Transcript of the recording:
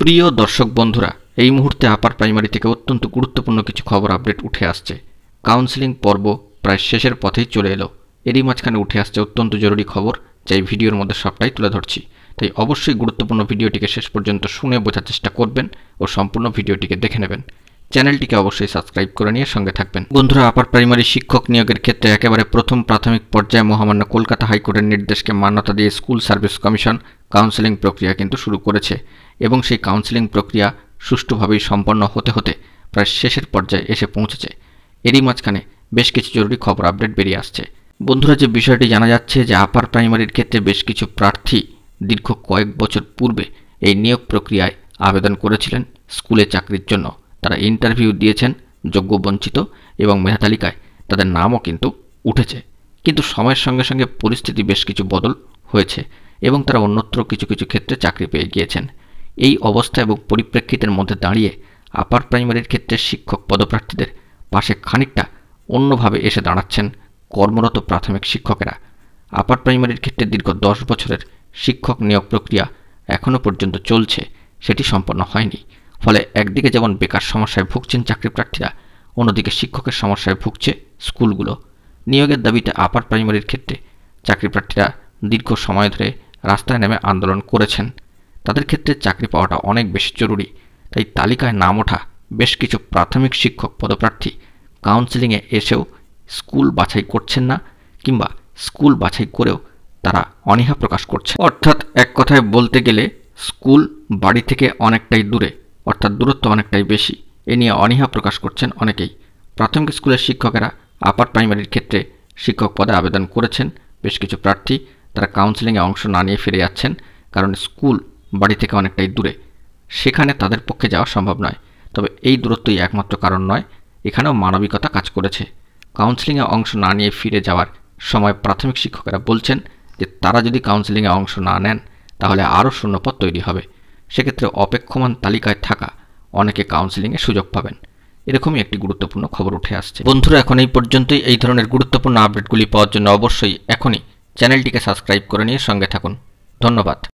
প্রিয় দর্শক বন্ধুরা, এই মুহূর্তে আপার প্রাইমারি থেকে অত্যন্ত গুরুত্বপূর্ণ কিছু খবর আপডেট উঠে আসছে। কাউন্সেলিং পর্ব প্রায় শেষের পথেই চলে এলো। এরই মাঝখানে উঠে আসছে অত্যন্ত জরুরি খবর, যা এই ভিডিওর মধ্যে সবটাই তুলে ধরছি। তাই অবশ্যই গুরুত্বপূর্ণ ভিডিওটিকে শেষ পর্যন্ত শুনে বোঝার চেষ্টা করবেন ও সম্পূর্ণ ভিডিওটিকে দেখে নেবেন। চ্যানেলটিকে অবশ্যই সাবস্ক্রাইব করে নিয়ে সঙ্গে থাকবেন। বন্ধুরা, আপার প্রাইমারি শিক্ষক নিয়োগের ক্ষেত্রে একেবারে প্রথম প্রাথমিক পর্যায়ে মহামান্য কলকাতা হাইকোর্টের নির্দেশকে মান্যতা দিয়ে স্কুল সার্ভিস কমিশন কাউন্সেলিং প্রক্রিয়া কিন্তু শুরু করেছে এবং সেই কাউন্সেলিং প্রক্রিয়া সুষ্ঠুভাবেই সম্পন্ন হতে হতে প্রায় শেষের পর্যায়ে এসে পৌঁছেছে। এরই মাঝখানে বেশ কিছু জরুরি খবর আপডেট বেরিয়ে আসছে। বন্ধুরা, যে বিষয়টি জানা যাচ্ছে যে আপার প্রাইমারির ক্ষেত্রে বেশ কিছু প্রার্থী দীর্ঘ কয়েক বছর পূর্বে এই নিয়োগ প্রক্রিয়ায় আবেদন করেছিলেন স্কুলে চাকরির জন্য। তারা ইন্টারভিউ দিয়েছেন, যোগ্য বঞ্চিত এবং মেধা তালিকায় তাদের নামও কিন্তু উঠেছে। কিন্তু সময়ের সঙ্গে সঙ্গে পরিস্থিতি বেশ কিছু বদল হয়েছে এবং তারা অন্যত্র কিছু কিছু ক্ষেত্রে চাকরি পেয়ে গিয়েছেন। এই অবস্থা এবং পরিপ্রেক্ষিতের মধ্যে দাঁড়িয়ে আপার প্রাইমারির ক্ষেত্রে শিক্ষক পদপ্রার্থীদের পাশে খানিকটা অন্যভাবে এসে দাঁড়াচ্ছেন কর্মরত প্রাথমিক শিক্ষকেরা। আপার প্রাইমারির ক্ষেত্রে দীর্ঘ 10 বছরের শিক্ষক নিয়োগ প্রক্রিয়া এখনও পর্যন্ত চলছে, সেটি সম্পন্ন হয়নি। ফলে একদিকে যেমন বেকার সমস্যায় ভুগছেন চাকরি প্রার্থীরা, অন্যদিকে শিক্ষকের সমস্যায় ভুগছে স্কুলগুলো। নিয়োগের দাবিতে আপার প্রাইমারির ক্ষেত্রে চাকরি প্রার্থীরা দীর্ঘ সময় ধরে রাস্তায় নেমে আন্দোলন করেছেন। তাদের ক্ষেত্রে চাকরি পাওয়াটা অনেক বেশি জরুরি। তাই তালিকায় নাম ওঠা বেশ কিছু প্রাথমিক শিক্ষক পদপ্রার্থী কাউন্সেলিংয়ে এসেও স্কুল বাছাই করছেন না, কিংবা স্কুল বাছাই করেও তারা অনীহা প্রকাশ করছে। অর্থাৎ এক কথায় বলতে গেলে স্কুল বাড়ি থেকে অনেকটাই দূরে, অর্থাৎ দূরত্ব অনেকটাই বেশি। এ নিয়ে অনীহা প্রকাশ করছেন অনেকেই। প্রাথমিক স্কুলের শিক্ষকেরা আপার প্রাইমারির ক্ষেত্রে শিক্ষক পদে আবেদন করেছেন। বেশ কিছু প্রার্থী তারা কাউন্সেলিংয়ে অংশ না নিয়ে ফিরে যাচ্ছেন, কারণ স্কুল বাড়ি থেকে অনেকটাই দূরে, সেখানে তাদের পক্ষে যাওয়া সম্ভব নয়। তবে এই দূরত্বই একমাত্র কারণ নয়, এখানেও মানবিকতা কাজ করেছে। কাউন্সেলিংয়ে অংশ না নিয়ে ফিরে যাওয়ার সময় প্রাথমিক শিক্ষকেরা বলছেন যে তারা যদি কাউন্সেলিংয়ে অংশ না নেন তাহলে আরও শূন্যপদ তৈরি হবে। সেক্ষেত্রে অপেক্ষমান তালিকায় থাকা অনেকে কাউন্সেলিংয়ে সুযোগ পাবেন। এরকমই একটি গুরুত্বপূর্ণ খবর উঠে আসছে। বন্ধুরা, এখন এই পর্যন্তই। এই ধরনের গুরুত্বপূর্ণ আপডেটগুলি পাওয়ার জন্য অবশ্যই এখনই চ্যানেলটিকে সাবস্ক্রাইব করে নিয়ে সঙ্গে থাকুন। ধন্যবাদ।